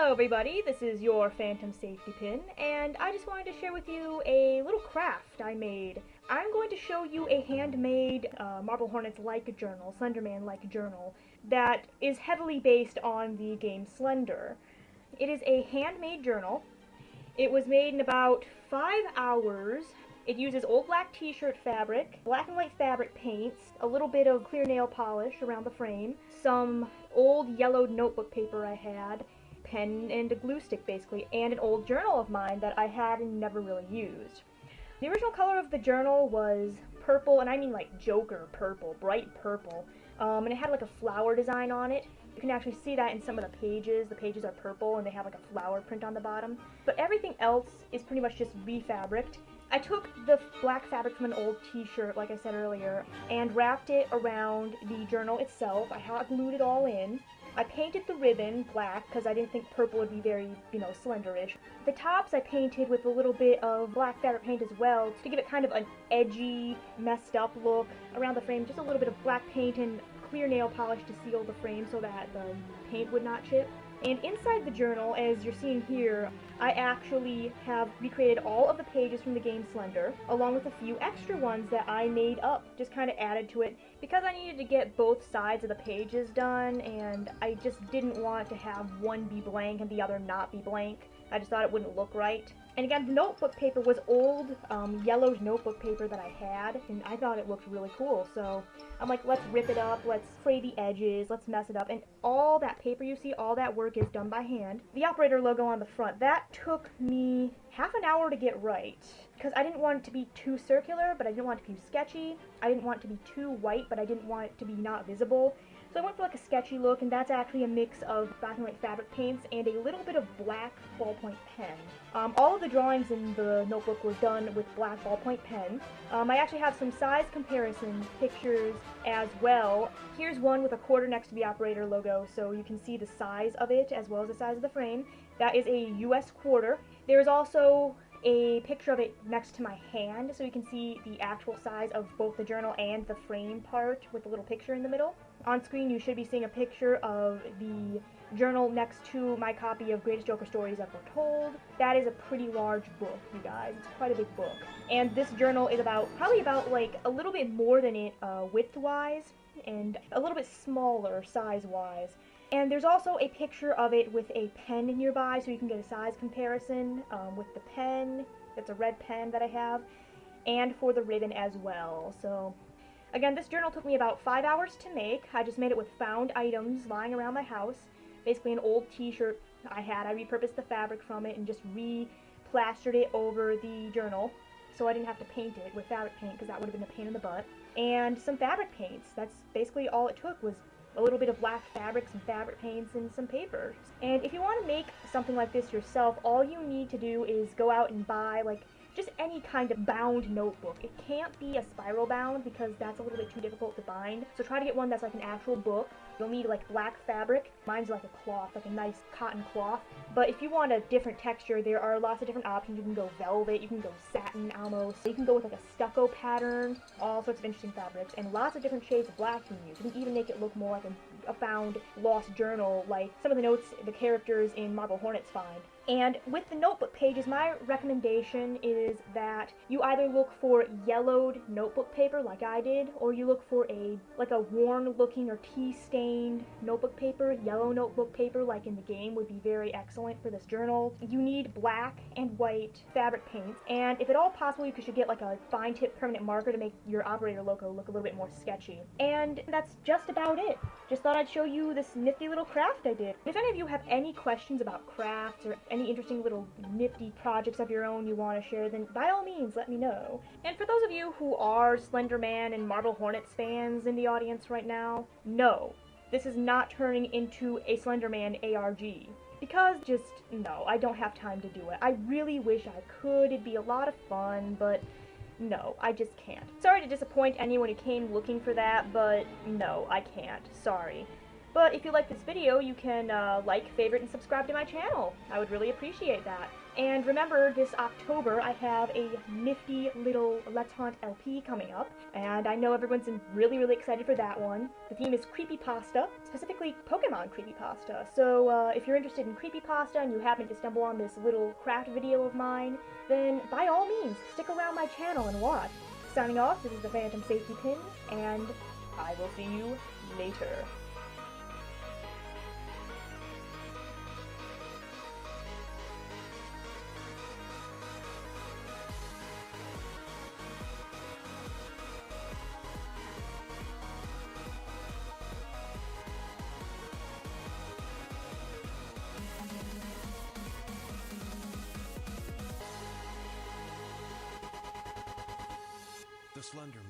Hello everybody, this is your Phantom Safety Pin, and I just wanted to share with you a little craft I made. I'm going to show you a handmade Marble Hornets-like journal, Slenderman-like journal, that is heavily based on the game Slender. It is a handmade journal. It was made in about 5 hours. It uses old black t-shirt fabric, black and white fabric paints, a little bit of clear nail polish around the frame, some old yellowed notebook paper I had, pen and a glue stick basically, and an old journal of mine that I had and never really used. The original color of the journal was purple, and I mean like Joker purple, bright purple, and it had like a flower design on it. You can actually see that in some of the pages. The pages are purple and they have like a flower print on the bottom. But everything else is pretty much just refabricked. I took the black fabric from an old t-shirt, like I said earlier, and wrapped it around the journal itself. I hot glued it all in. I painted the ribbon black because I didn't think purple would be very, Slenderish. The tops I painted with a little bit of black fabric paint as well to give it kind of an edgy, messed up look. Around the frame, just a little bit of black paint and clear nail polish to seal the frame so that the paint would not chip. And inside the journal, as you're seeing here, I actually have recreated all of the pages from the game Slender, along with a few extra ones that I made up, just kind of added to it, because I needed to get both sides of the pages done, and I just didn't want to have one be blank and the other not be blank. I just thought it wouldn't look right. And again, the notebook paper was old, yellowed notebook paper that I had, and I thought it looked really cool, so I'm like, let's rip it up, let's fray the edges, let's mess it up, and all that paper you see, all that work is done by hand. The operator logo on the front, that took me half an hour to get right, because I didn't want it to be too circular, but I didn't want it to be sketchy. I didn't want it to be too white, but I didn't want it to be not visible. So I went for like a sketchy look, and that's actually a mix of black and white fabric paints and a little bit of black ballpoint pen. All of the drawings in the notebook were done with black ballpoint pen. I actually have some size comparison pictures as well. Here's one with a quarter next to the operator logo, so you can see the size of it as well as the size of the frame. That is a US quarter. There's also a picture of it next to my hand, so you can see the actual size of both the journal and the frame part with the little picture in the middle. On screen you should be seeing a picture of the journal next to my copy of Greatest Joker Stories Ever Told. That is a pretty large book, you guys. It's quite a big book. And this journal is probably about like a little bit more than it width-wise, and a little bit smaller size-wise. And there's also a picture of it with a pen nearby, so you can get a size comparison with the pen. It's a red pen that I have, and for the ribbon as well. So again, this journal took me about 5 hours to make. I just made it with found items lying around my house. Basically an old t-shirt I had. I repurposed the fabric from it and just re-plastered it over the journal, so I didn't have to paint it with fabric paint because that would have been a pain in the butt. And some fabric paints. That's basically all it took, was a little bit of black fabric, some fabric paints, and some paper. And if you want to make something like this yourself, all you need to do is go out and buy like just any kind of bound notebook. It can't be a spiral bound because that's a little bit too difficult to bind. So try to get one that's like an actual book. You'll need like black fabric. Mine's like a cloth, like a nice cotton cloth. But if you want a different texture, there are lots of different options. You can go velvet, you can go satin almost. You can go with like a stucco pattern, all sorts of interesting fabrics, and lots of different shades of black you can use. You can even make it look more like a found lost journal, like some of the notes the characters in Marble Hornets find. And with the notebook pages, my recommendation is that you either look for yellowed notebook paper like I did, or you look for a worn looking or tea stained notebook paper. Yellow notebook paper like in the game would be very excellent for this journal. You need black and white fabric paints, and if at all possible you should get like a fine tip permanent marker to make your operator logo look a little bit more sketchy. And that's just about it. Just thought I'd show you this nifty little craft I did. If any of you have any questions about crafts or any interesting little nifty projects of your own you want to share, then by all means let me know. And for those of you who are Slenderman and Marble Hornets fans in the audience right now, no, this is not turning into a Slenderman ARG. Because no, I don't have time to do it. I really wish I could. It'd be a lot of fun, but no, I just can't. Sorry to disappoint anyone who came looking for that, but no, I can't. Sorry. But if you like this video, you can like, favorite, and subscribe to my channel. I would really appreciate that. And remember, this October I have a nifty little Let's Haunt LP coming up, and I know everyone's really excited for that one. The theme is creepypasta, specifically Pokemon creepypasta. So if you're interested in creepypasta and you happen to stumble on this little craft video of mine, then by all means, stick around my channel and watch. Signing off, this is the Phantom Safety Pin, and I will see you later. The Slenderman